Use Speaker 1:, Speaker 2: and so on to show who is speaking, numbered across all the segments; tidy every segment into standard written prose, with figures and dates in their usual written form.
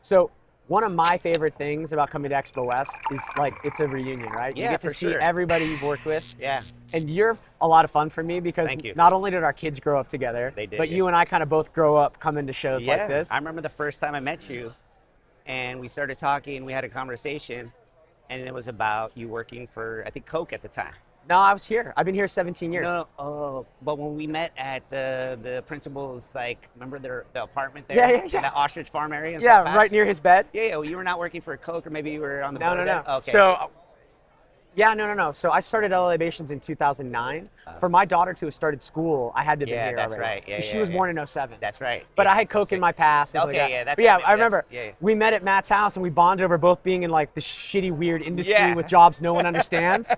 Speaker 1: So one of my favorite things about coming to Expo West is like it's a reunion, right? You
Speaker 2: Yeah,
Speaker 1: get to
Speaker 2: for
Speaker 1: see
Speaker 2: sure.
Speaker 1: everybody you've worked with.
Speaker 2: Yeah,
Speaker 1: And you're a lot of fun for me because
Speaker 2: thank you.
Speaker 1: not only did our kids grow up together,
Speaker 2: They did,
Speaker 1: but
Speaker 2: yeah.
Speaker 1: you and I kind of both grow up coming to shows like
Speaker 2: Yeah,
Speaker 1: this.
Speaker 2: I remember the first time I met you, and we started talking. We had a conversation, and it was about you working for, I think, Coke at the time.
Speaker 1: No, I was here. I've been here 17 years.
Speaker 2: No, oh, but when we met at the principal's, like, remember the apartment there?
Speaker 1: Yeah.
Speaker 2: In that ostrich farm area in
Speaker 1: Yeah,
Speaker 2: South Pass?
Speaker 1: right near his bed.
Speaker 2: Yeah, well, you were not working for Coke, or maybe you were on the
Speaker 1: No,
Speaker 2: board
Speaker 1: no,
Speaker 2: then?
Speaker 1: no.
Speaker 2: Okay.
Speaker 1: So, yeah, no. So I started Libations in 2009. For my daughter to have started school, I had to have been
Speaker 2: Yeah,
Speaker 1: here
Speaker 2: that's
Speaker 1: already.
Speaker 2: right. Yeah,
Speaker 1: 'Cause she
Speaker 2: yeah,
Speaker 1: was
Speaker 2: yeah.
Speaker 1: born in '07.
Speaker 2: That's right.
Speaker 1: But
Speaker 2: Yeah,
Speaker 1: I had Coke in
Speaker 2: 06.
Speaker 1: my past. And
Speaker 2: Okay,
Speaker 1: like that.
Speaker 2: yeah, that's
Speaker 1: But yeah,
Speaker 2: right,
Speaker 1: I remember
Speaker 2: yeah.
Speaker 1: we met at Matt's house and we bonded over both being in like the shitty, weird industry
Speaker 2: Yeah.
Speaker 1: with jobs no one understands.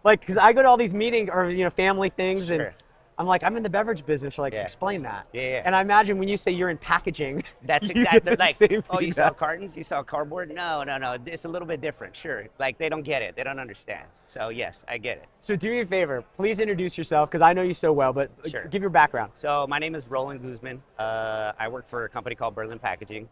Speaker 1: Like, because I go to all these meetings or family things,
Speaker 2: Sure.
Speaker 1: and I'm like, I'm in the beverage business. You're like,
Speaker 2: Yeah.
Speaker 1: explain that.
Speaker 2: Yeah.
Speaker 1: And I imagine when you say you're in packaging,
Speaker 2: That's
Speaker 1: you
Speaker 2: exactly
Speaker 1: get the
Speaker 2: like,
Speaker 1: same
Speaker 2: oh, you
Speaker 1: thing
Speaker 2: saw
Speaker 1: now.
Speaker 2: cartons? You saw cardboard? No. It's a little bit different. Sure. Like, they don't get it. They don't understand. So, yes, I get it.
Speaker 1: So do me a favor, please introduce yourself because I know you so well, but
Speaker 2: Sure.
Speaker 1: give your background.
Speaker 2: So, my name is Roland Guzman. I work for a company called Berlin Packaging.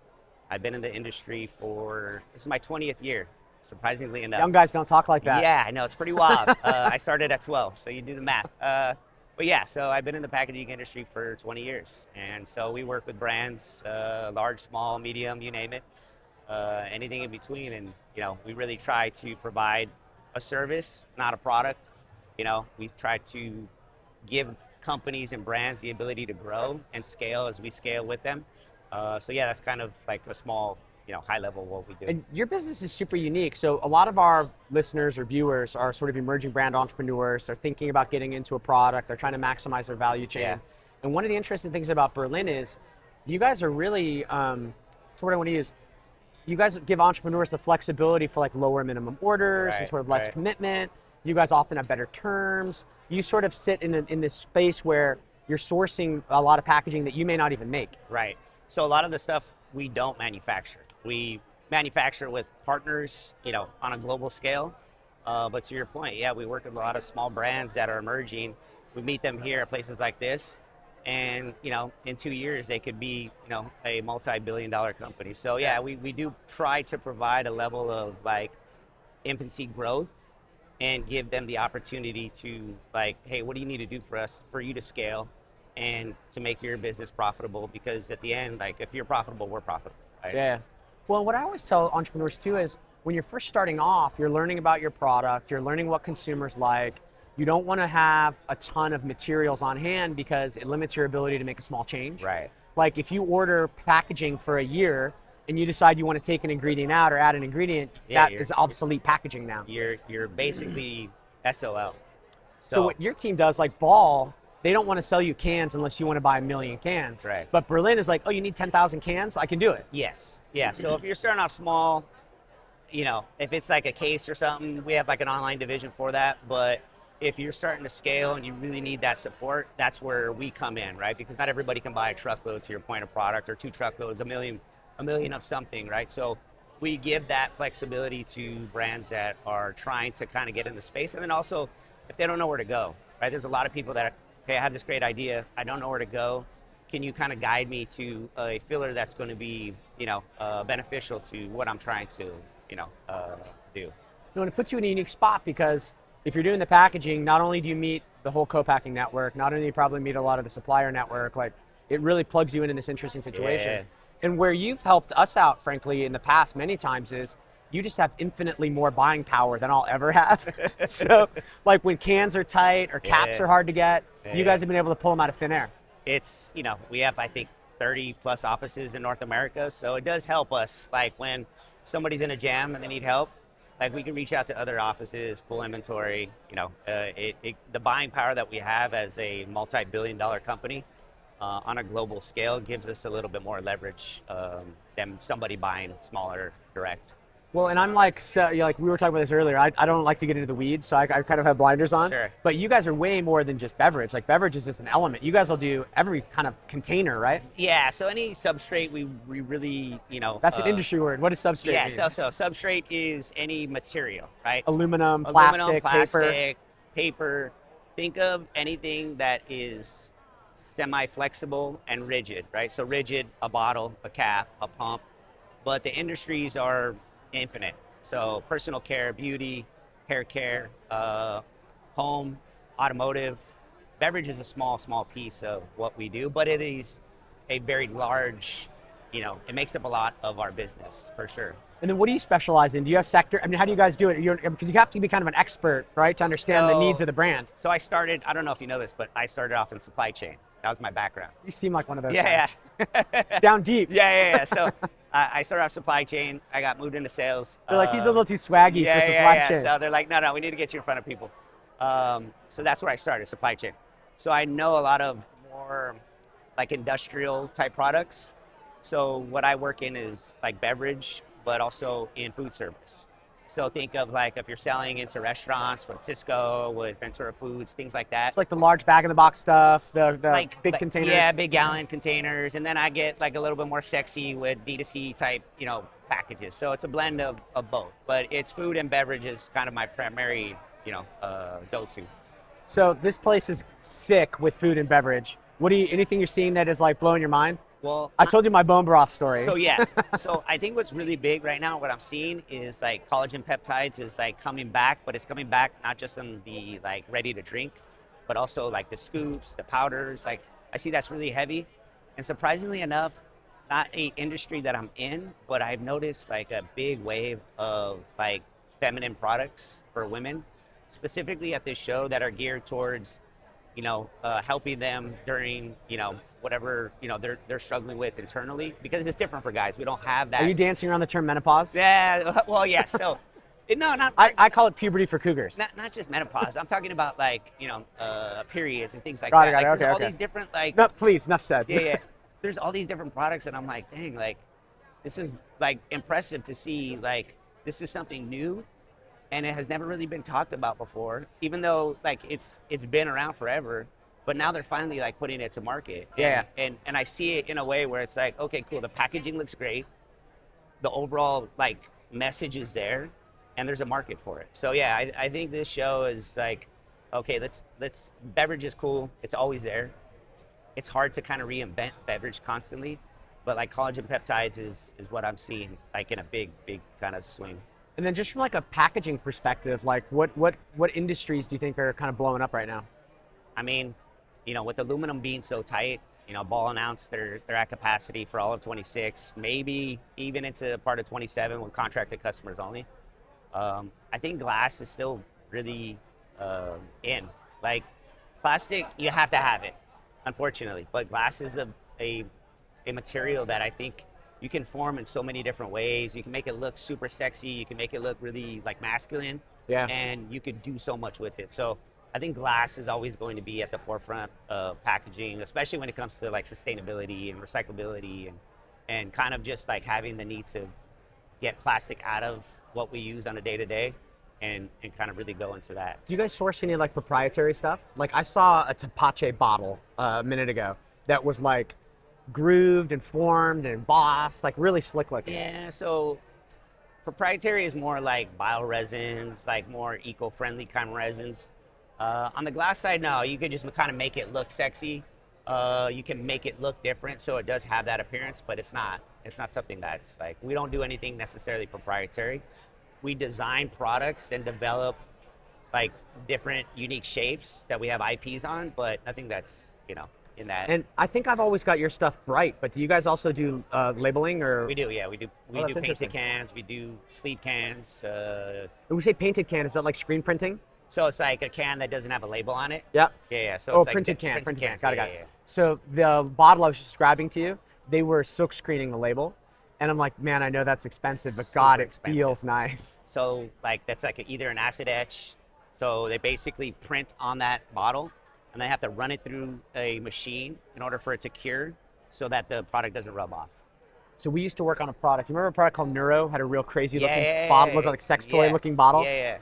Speaker 2: I've been in the industry this is my 20th year, surprisingly enough.
Speaker 1: Young guys don't talk like that.
Speaker 2: Yeah, I know, it's pretty wild. I started at 12, so you do the math. But yeah, so I've been in the packaging industry for 20 years. And so we work with brands, large, small, medium, you name it, anything in between. And, we really try to provide a service, not a product. We try to give companies and brands the ability to grow and scale as we scale with them. So yeah, that's kind of like a small, high level what we do.
Speaker 1: And your business is super unique. So a lot of our listeners or viewers are sort of emerging brand entrepreneurs. They're thinking about getting into a product. They're trying to maximize their value chain.
Speaker 2: Yeah.
Speaker 1: And one of the interesting things about Berlin is you guys are really, it's what I want to use. You guys give entrepreneurs the flexibility for like lower minimum orders and
Speaker 2: Right,
Speaker 1: sort of less
Speaker 2: right.
Speaker 1: commitment. You guys often have better terms. You sort of sit in this space where you're sourcing a lot of packaging that you may not even make.
Speaker 2: Right. So a lot of the stuff we don't manufacture. We manufacture with partners, on a global scale. But to your point, yeah, we work with a lot of small brands that are emerging. We meet them here at places like this. And, in 2 years, they could be, a multi-billion-dollar company. So yeah, we do try to provide a level of like infancy growth and give them the opportunity to like, hey, what do you need to do for you to scale and to make your business profitable? Because at the end, like, if you're profitable, we're profitable. Right?
Speaker 1: Yeah. Well, what I always tell entrepreneurs too is when you're first starting off, you're learning about your product, you're learning what consumers like. You don't want to have a ton of materials on hand because it limits your ability to make a small change.
Speaker 2: Right.
Speaker 1: Like if you order packaging for a year and you decide you want to take an ingredient out or add an ingredient,
Speaker 2: Yeah,
Speaker 1: that is obsolete packaging now.
Speaker 2: You're basically SOL.
Speaker 1: So what your team does, like Ball, they don't want to sell you cans unless you want to buy 1 million cans.
Speaker 2: Right.
Speaker 1: But Berlin is like, oh, you need 10,000 cans? I can do it.
Speaker 2: Yes. Yeah. So if you're starting off small, if it's like a case or something, we have like an online division for that. But if you're starting to scale and you really need that support, that's where we come in, right? Because not everybody can buy a truckload, to your point, of product, or 2 truckloads, a million of something, right? So we give that flexibility to brands that are trying to kind of get in the space. And then also, if they don't know where to go, right? There's a lot of people that, hey, I have this great idea. I don't know where to go. Can you kind of guide me to a filler that's going to be, beneficial to what I'm trying to, do?
Speaker 1: No, and it puts you in a unique spot because if you're doing the packaging, not only do you meet the whole co-packing network, not only do you probably meet a lot of the supplier network, like it really plugs you in this interesting situation.
Speaker 2: Yeah.
Speaker 1: And where you've helped us out, frankly, in the past many times is you just have infinitely more buying power than I'll ever have. So like when cans are tight or caps
Speaker 2: Yeah.
Speaker 1: are hard to get, you
Speaker 2: Yeah.
Speaker 1: guys have been able to pull them out of thin air.
Speaker 2: It's, we have, I think, 30 plus offices in North America. So it does help us, like when somebody's in a jam and they need help, like we can reach out to other offices, pull inventory, the buying power that we have as a multi-billion-dollar company on a global scale gives us a little bit more leverage than somebody buying smaller direct.
Speaker 1: Well, and I'm like, so, like we were talking about this earlier, I don't like to get into the weeds, so I kind of have blinders on.
Speaker 2: Sure.
Speaker 1: But you guys are way more than just beverage. Like beverage is just an element. You guys will do every kind of container, right?
Speaker 2: Yeah, so any substrate, we really,
Speaker 1: That's an industry word. What does substrate
Speaker 2: Yeah,
Speaker 1: mean?
Speaker 2: so substrate is any material, right?
Speaker 1: Aluminum,
Speaker 2: Aluminum,
Speaker 1: plastic,
Speaker 2: paper. Think of anything that is semi-flexible and rigid, right? So rigid, a bottle, a cap, a pump. but the industries are infinite. So personal care, beauty, hair care, home, automotive. Beverage is a small piece of what we do, but it is a very large, it makes up a lot of our business for sure.
Speaker 1: And then what do you specialize in? Do you have sector? I mean, how do you guys do it? Because you have to be kind of an expert, right, to understand the needs of the brand.
Speaker 2: So I started, I don't know if you know this, but I started off in supply chain. That was my background.
Speaker 1: You seem like one of those
Speaker 2: guys.
Speaker 1: Yeah. Down deep.
Speaker 2: Yeah. So I started off supply chain. I got moved into sales.
Speaker 1: They're like, he's a little too swaggy for supply chain.
Speaker 2: So they're like, no, we need to get you in front of people. So that's where I started, supply chain. So I know a lot of more like industrial type products. So what I work in is like beverage, but also in food service. So think of like if you're selling into restaurants, Francisco, with Ventura Foods, things like that.
Speaker 1: It's like the large bag-in-the-box stuff, the
Speaker 2: like,
Speaker 1: big containers.
Speaker 2: Yeah, big gallon containers. And then I get like a little bit more sexy with D2C type, packages. So it's a blend of both. But it's food and beverage is kind of my primary, go-to.
Speaker 1: So this place is sick with food and beverage. Anything you're seeing that is like blowing your mind?
Speaker 2: Well,
Speaker 1: I told you my bone broth story.
Speaker 2: So yeah, so I think what's really big right now, what I'm seeing is like collagen peptides is like coming back, but it's coming back not just in the like ready to drink, but also like the scoops, the powders. Like I see that's really heavy, and surprisingly enough, not a industry that I'm in, but I've noticed like a big wave of like feminine products for women, specifically at this show that are geared towards, helping them during, whatever, they're struggling with internally, because it's different for guys. We don't have that.
Speaker 1: Are you dancing around the term menopause?
Speaker 2: Yeah, well, yeah, so, no, not.
Speaker 1: I call it puberty for cougars.
Speaker 2: Not just menopause. I'm talking about like, periods and things like
Speaker 1: Got
Speaker 2: that.
Speaker 1: it,
Speaker 2: Like,
Speaker 1: okay,
Speaker 2: all these different like.
Speaker 1: No, please, enough said.
Speaker 2: Yeah. There's all these different products, and I'm like, dang, like, this is like impressive to see. Like, this is something new, and it has never really been talked about before, even though like it's been around forever, but now they're finally like putting it to market. And I see it in a way where it's like, okay, cool, the packaging looks great, the overall like message is there, and there's a market for it. So yeah, I think this show is like, okay, let's beverage is cool, it's always there. It's hard to kind of reinvent beverage constantly, but like collagen peptides is what I'm seeing like in a big kind of swing.
Speaker 1: And then just from like a packaging perspective, like what industries do you think are kind of blowing up right now?
Speaker 2: I mean, with aluminum being so tight, Ball announced they're at capacity for all of 26, maybe even into part of 27 with contracted customers only. I think glass is still really in. Like plastic, you have to have it, unfortunately, but glass is a material that I think you can form in so many different ways. You can make it look super sexy. You can make it look really like masculine.
Speaker 1: Yeah.
Speaker 2: And you could do so much with it. So I think glass is always going to be at the forefront of packaging, especially when it comes to like sustainability and recyclability and kind of just like having the need to get plastic out of what we use on a day-to-day and kind of really go into that.
Speaker 1: Do you guys source any like proprietary stuff? Like I saw a Tepache bottle a minute ago that was like grooved and formed and embossed, like really slick looking.
Speaker 2: Yeah, so proprietary is more like bioresins, like more eco-friendly kind of resins. On the glass side, no, you could just kind of make it look sexy. You can make it look different, so it does have that appearance, but it's not something that's like, we don't do anything necessarily proprietary. We design products and develop like different unique shapes that we have IPs on, but nothing that's, in that.
Speaker 1: And I think I've always got your stuff bright, but do you guys also do labeling or?
Speaker 2: We do, yeah, we do painted cans, we do sleeve cans.
Speaker 1: When we say painted can, is that like screen printing?
Speaker 2: So it's like a can that doesn't have a label on it.
Speaker 1: Yep.
Speaker 2: Yeah. So it's like
Speaker 1: printed can. Got it.
Speaker 2: Yeah.
Speaker 1: So the bottle I was describing to you, they were silk screening the label, and I'm like, man, I know that's expensive, but God, it feels nice.
Speaker 2: So like that's like either an acid etch. So they basically print on that bottle, and they have to run it through a machine in order for it to cure, so that the product doesn't rub off.
Speaker 1: So we used to work on a product. You remember a product called Neuro? Had a real crazy looking bottle, looked like a sex toy looking bottle.
Speaker 2: Yeah.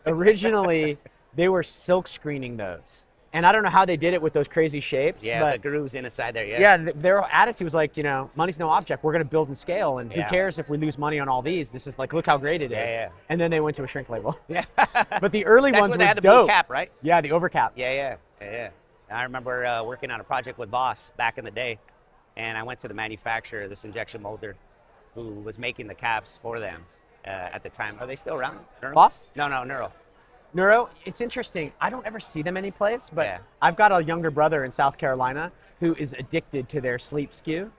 Speaker 1: Originally, they were silk screening those. And I don't know how they did it with those crazy shapes.
Speaker 2: Yeah,
Speaker 1: but
Speaker 2: the grooves inside there, yeah.
Speaker 1: Yeah, their attitude was like, money's no object. We're going to build and scale. And who cares if we lose money on all these? This is like, look how great it is.
Speaker 2: Yeah.
Speaker 1: And then they went to a shrink label.
Speaker 2: Yeah.
Speaker 1: But the early ones were
Speaker 2: they had the
Speaker 1: dope.
Speaker 2: blue cap, right?
Speaker 1: Yeah, the overcap.
Speaker 2: Yeah. I remember working on a project with Boss back in the day. And I went to the manufacturer, this injection molder, who was making the caps for them at the time. Are they still around? Neuro?
Speaker 1: Boss?
Speaker 2: No, Neuro.
Speaker 1: Neuro, it's interesting. I don't ever see them anyplace, but
Speaker 2: Yeah.
Speaker 1: I've got a younger brother in South Carolina who is addicted to their sleep skew.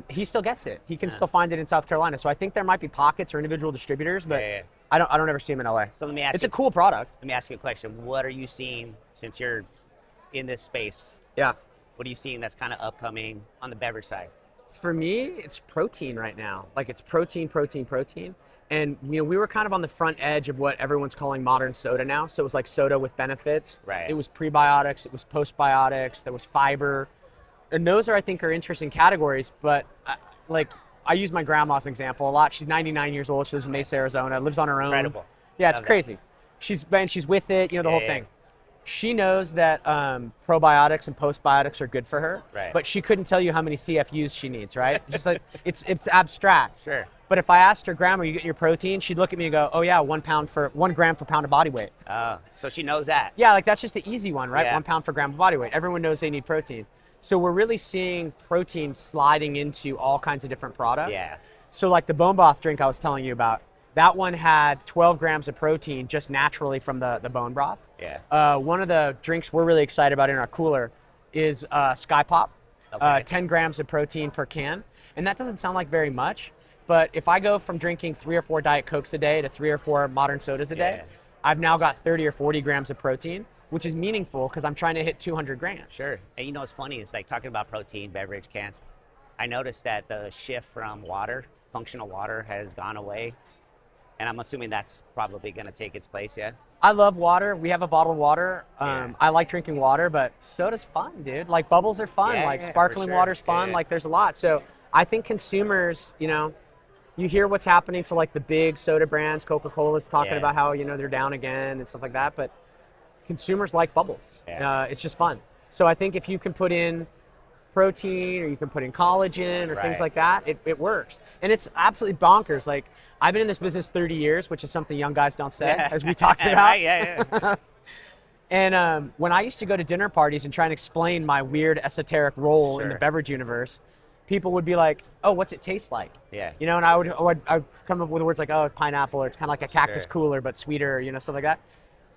Speaker 1: He still gets it. He can still find it in South Carolina. So I think there might be pockets or individual distributors, but
Speaker 2: Yeah.
Speaker 1: I don't ever see them in LA.
Speaker 2: So let me ask
Speaker 1: It's
Speaker 2: you.
Speaker 1: a cool product.
Speaker 2: Let me ask you a question. What are you seeing since you're in this space?
Speaker 1: Yeah.
Speaker 2: What are you seeing that's kind of upcoming on the beverage side?
Speaker 1: For me, it's protein right now. Like it's protein. And we were kind of on the front edge of what everyone's calling modern soda now. So it was like soda with benefits.
Speaker 2: Right.
Speaker 1: It was prebiotics, it was postbiotics, there was fiber. And those are, I think, are interesting categories. But like I use my grandma as an example a lot. She's 99 years old. She lives in Mesa, Arizona, lives on her own.
Speaker 2: Incredible.
Speaker 1: Yeah, it's
Speaker 2: Love that.
Speaker 1: crazy. She's with it, the whole
Speaker 2: Yeah.
Speaker 1: thing. She knows that probiotics and postbiotics are good for her,
Speaker 2: Right.
Speaker 1: but she couldn't tell you how many CFUs she needs, right? It's just like it's abstract.
Speaker 2: Sure.
Speaker 1: But if I asked her, Grandma, you get your protein, she'd look at me and go, oh yeah, 1 gram per pound of body weight.
Speaker 2: So she knows that.
Speaker 1: Yeah, like that's just the easy one, right?
Speaker 2: Yeah.
Speaker 1: 1 pound per gram of body weight. Everyone knows they need protein. So we're really seeing protein sliding into all kinds of different products.
Speaker 2: Yeah.
Speaker 1: So like the bone broth drink I was telling you about, that one had 12 grams of protein just naturally from the bone broth.
Speaker 2: Yeah.
Speaker 1: One of the drinks we're really excited about in our cooler is Sky Pop,
Speaker 2: Okay.
Speaker 1: 10 grams of protein per can. And that doesn't sound like very much, but if I go from drinking 3 or 4 Diet Cokes a day to 3 or 4 modern sodas a day,
Speaker 2: Yeah.
Speaker 1: I've now got 30 or 40 grams of protein, which is meaningful because I'm trying to hit 200 grams.
Speaker 2: Sure. And you know what's funny is like talking about protein beverage cans. I noticed that the shift from water, functional water, has gone away. And I'm assuming that's probably going to take its place, yeah?
Speaker 1: I love water. We have a bottled water.
Speaker 2: Yeah.
Speaker 1: I like drinking water, but soda's fun, dude. Like bubbles are fun.
Speaker 2: Yeah,
Speaker 1: like
Speaker 2: yeah, for
Speaker 1: sparkling
Speaker 2: sure.
Speaker 1: water's fun.
Speaker 2: Yeah.
Speaker 1: Like there's a lot. So I think consumers, you hear what's happening to like the big soda brands. Coca-Cola's talking
Speaker 2: Yeah.
Speaker 1: about how, they're down again and stuff like that. But consumers like bubbles.
Speaker 2: Yeah.
Speaker 1: It's just fun. So I think if you can put in protein or you can put in collagen or things
Speaker 2: Right.
Speaker 1: like that, it works. And it's absolutely bonkers. Like I've been in this business 30 years, which is something young guys don't say,
Speaker 2: Yeah.
Speaker 1: as we talked about.
Speaker 2: Right, yeah.
Speaker 1: And when I used to go to dinner parties and try and explain my weird esoteric role in the
Speaker 2: Sure.
Speaker 1: beverage universe, people would be like, "Oh, what's it taste like?"
Speaker 2: Yeah.
Speaker 1: And I'd come up with words like, "Oh, pineapple," or it's kind of like a cactus
Speaker 2: Sure.
Speaker 1: cooler but sweeter, stuff like that.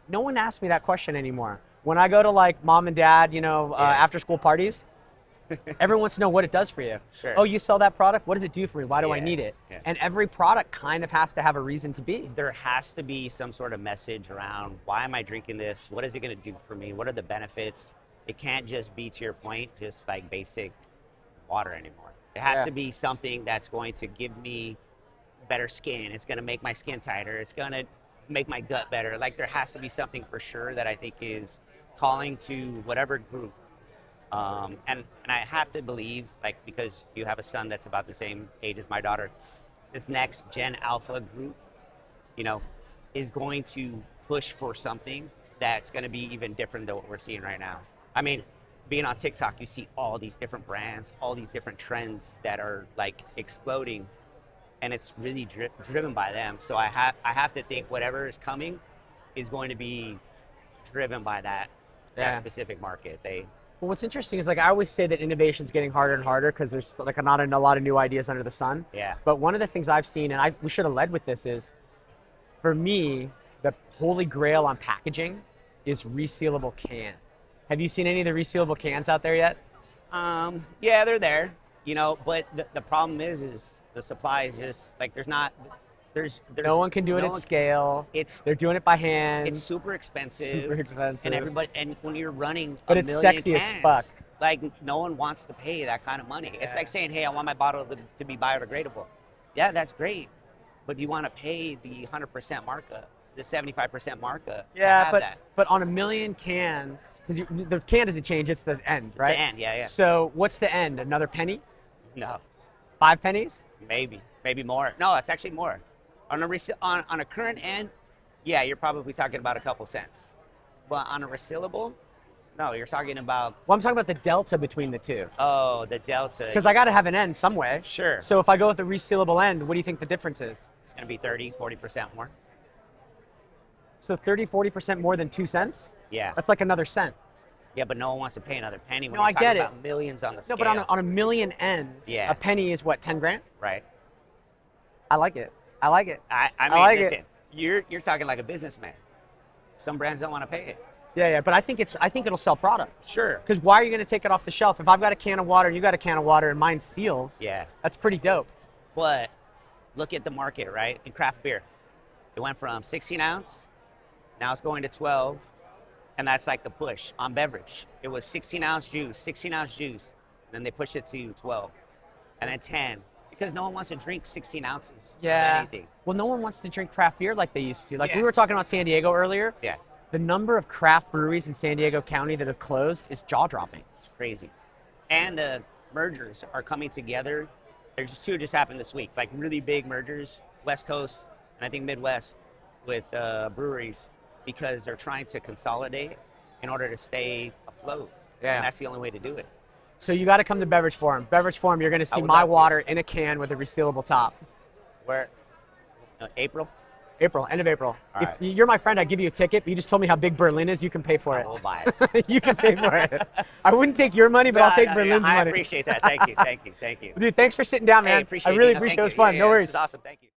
Speaker 1: No one asks me that question anymore. When I go to like mom and dad, after school parties, everyone wants to know what it does for you.
Speaker 2: Sure.
Speaker 1: Oh, you sell that product? What does it do for me? Why do I
Speaker 2: Yeah,
Speaker 1: need it?
Speaker 2: yeah.
Speaker 1: And every product kind of has to have a reason to be.
Speaker 2: There has to be some sort of message around why am I drinking this? What is it going to do for me? What are the benefits? It can't just be, to your point, just like basic water anymore. It has
Speaker 1: Yeah.
Speaker 2: to be something that's going to give me better skin. It's going to make my skin tighter. It's going to make my gut better. Like there has to be something for sure that I think is calling to whatever group. And I have to believe, like, because you have a son that's about the same age as my daughter, this next Gen Alpha group, is going to push for something that's going to be even different than what we're seeing right now. I mean, being on TikTok, you see all these different brands, all these different trends that are like exploding, and it's really driven by them. So I have to think whatever is coming is going to be driven by that
Speaker 1: Yeah.
Speaker 2: specific market.
Speaker 1: Well, what's interesting is like I always say that innovation's getting harder and harder because there's like not a lot of new ideas under the sun.
Speaker 2: Yeah.
Speaker 1: But one of the things I've seen, and we should have led with this, is for me, the holy grail on packaging is resealable can. Have you seen any of the resealable cans out there yet?
Speaker 2: Yeah, they're there, but the problem is the supply is just like there's
Speaker 1: No one can do it
Speaker 2: no
Speaker 1: at
Speaker 2: one-
Speaker 1: scale.
Speaker 2: It's
Speaker 1: They're doing it by hand.
Speaker 2: it's super expensive.
Speaker 1: super expensive.
Speaker 2: And when you're running
Speaker 1: But
Speaker 2: a
Speaker 1: it's
Speaker 2: million
Speaker 1: sexy as
Speaker 2: cans,
Speaker 1: fuck.
Speaker 2: like no one wants to pay that kind of money. It's
Speaker 1: Yeah.
Speaker 2: like saying, hey, I want my bottle to be biodegradable. Yeah, that's great. But do you want to pay the 100% markup, the 75% markup to
Speaker 1: Yeah,
Speaker 2: have that?
Speaker 1: but on a million cans, because the can doesn't change, it's the end,
Speaker 2: It's
Speaker 1: right?
Speaker 2: the end, yeah.
Speaker 1: So what's the end? Another penny?
Speaker 2: No,
Speaker 1: 5 pennies?
Speaker 2: maybe more. No, it's actually more. On a current end, yeah, you're probably talking about a couple cents. But on a resealable, no, you're talking about,
Speaker 1: Well, I'm talking about the delta between the two.
Speaker 2: the delta.
Speaker 1: Because I got to have an end some way.
Speaker 2: Sure.
Speaker 1: So if I go with the resealable end, what do you think the difference is?
Speaker 2: It's going to be 30, 40% more.
Speaker 1: So 30, 40% more than 2 cents?
Speaker 2: Yeah.
Speaker 1: That's like another cent.
Speaker 2: Yeah, but no one wants to pay another penny when
Speaker 1: No,
Speaker 2: you're
Speaker 1: I
Speaker 2: talking
Speaker 1: get it.
Speaker 2: about millions on the
Speaker 1: No,
Speaker 2: scale.
Speaker 1: but on a million ends,
Speaker 2: Yeah.
Speaker 1: a penny is what, 10 grand?
Speaker 2: Right.
Speaker 1: I like it. I like it.
Speaker 2: I mean,
Speaker 1: like
Speaker 2: listen, you're talking like a businessman. Some brands don't want to pay it.
Speaker 1: Yeah, but I think it'll sell product.
Speaker 2: Sure.
Speaker 1: Because why are you going to take it off the shelf? If I've got a can of water and you got a can of water and mine seals,
Speaker 2: Yeah.
Speaker 1: that's pretty dope.
Speaker 2: But look at the market, right? In craft beer, it went from 16 ounce, now it's going to 12, and that's like the push. On beverage, it was 16 ounce juice, and then they pushed it to 12, and then 10, because no one wants to drink 16 ounces of anything.
Speaker 1: Well, no one wants to drink craft beer like they used to. Like
Speaker 2: Yeah.
Speaker 1: we were talking about San Diego earlier.
Speaker 2: Yeah,
Speaker 1: The number of craft breweries in San Diego County that have closed is jaw-dropping.
Speaker 2: it's crazy. And the mergers are coming together. There's just two just happened this week, like really big mergers, West Coast and I think Midwest, with breweries, because they're trying to consolidate in order to stay afloat.
Speaker 1: Yeah.
Speaker 2: And that's the only way to do it.
Speaker 1: So you got to come to Beverage Forum. Beverage Forum, you're going to see
Speaker 2: would
Speaker 1: my
Speaker 2: love to.
Speaker 1: water in a can with a resealable top.
Speaker 2: Where? April?
Speaker 1: April, end of April.
Speaker 2: All
Speaker 1: If
Speaker 2: right.
Speaker 1: you're my friend, I'd give you a ticket. But you just told me how big Berlin is. You can pay for it.
Speaker 2: We'll buy it.
Speaker 1: You can pay for it. I wouldn't take your money, but I'll take Berlin's
Speaker 2: I
Speaker 1: money.
Speaker 2: appreciate that. Thank you.
Speaker 1: Dude, thanks for sitting down, man.
Speaker 2: Hey, appreciate
Speaker 1: I really
Speaker 2: it. No,
Speaker 1: appreciate it.
Speaker 2: thank
Speaker 1: It was
Speaker 2: you.
Speaker 1: fun.
Speaker 2: Yeah,
Speaker 1: No
Speaker 2: yeah,
Speaker 1: worries.
Speaker 2: This is awesome. Thank you.